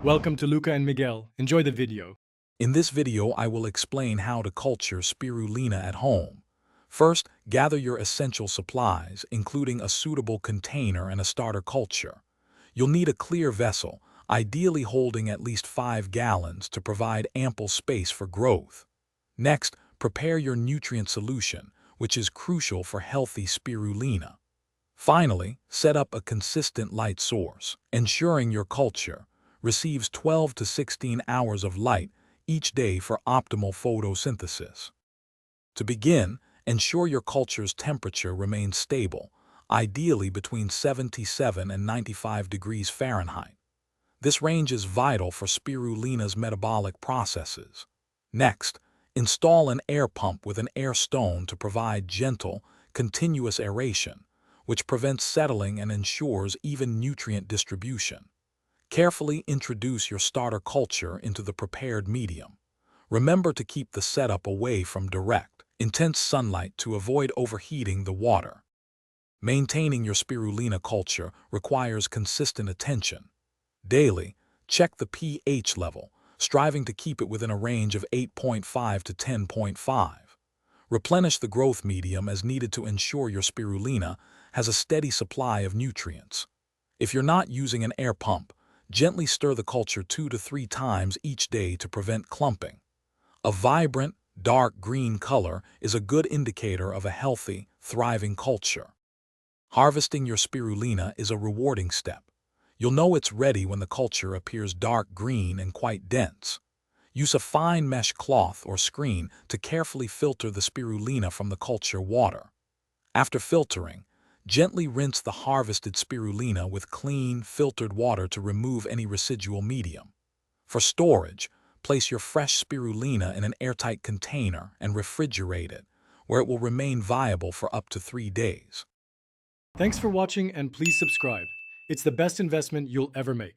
Welcome to Luca and Miguel. Enjoy the video. In this video, I will explain how to culture spirulina at home. First, gather your essential supplies, including a suitable container and a starter culture. You'll need a clear vessel, ideally holding at least 5 gallons to provide ample space for growth. Next, prepare your nutrient solution, which is crucial for healthy spirulina. Finally, set up a consistent light source, ensuring your culture receives 12 to 16 hours of light each day for optimal photosynthesis. To begin, ensure your culture's temperature remains stable, ideally between 77 and 95 degrees Fahrenheit. This range is vital for spirulina's metabolic processes. Next, install an air pump with an air stone to provide gentle, continuous aeration, which prevents settling and ensures even nutrient distribution. Carefully introduce your starter culture into the prepared medium. Remember to keep the setup away from direct, intense sunlight to avoid overheating the water. Maintaining your spirulina culture requires consistent attention. Daily, check the pH level, striving to keep it within a range of 8.5 to 10.5. Replenish the growth medium as needed to ensure your spirulina has a steady supply of nutrients. If you're not using an air pump, gently stir the culture 2 to 3 times each day to prevent clumping. A vibrant, dark green color is a good indicator of a healthy, thriving culture. Harvesting your spirulina is a rewarding step. You'll know it's ready when the culture appears dark green and quite dense. Use a fine mesh cloth or screen to carefully filter the spirulina from the culture water. After filtering, gently rinse the harvested spirulina with clean, filtered water to remove any residual medium. For storage, place your fresh spirulina in an airtight container and refrigerate it, where it will remain viable for up to 3 days. Thanks for watching and please subscribe. It's the best investment you'll ever make.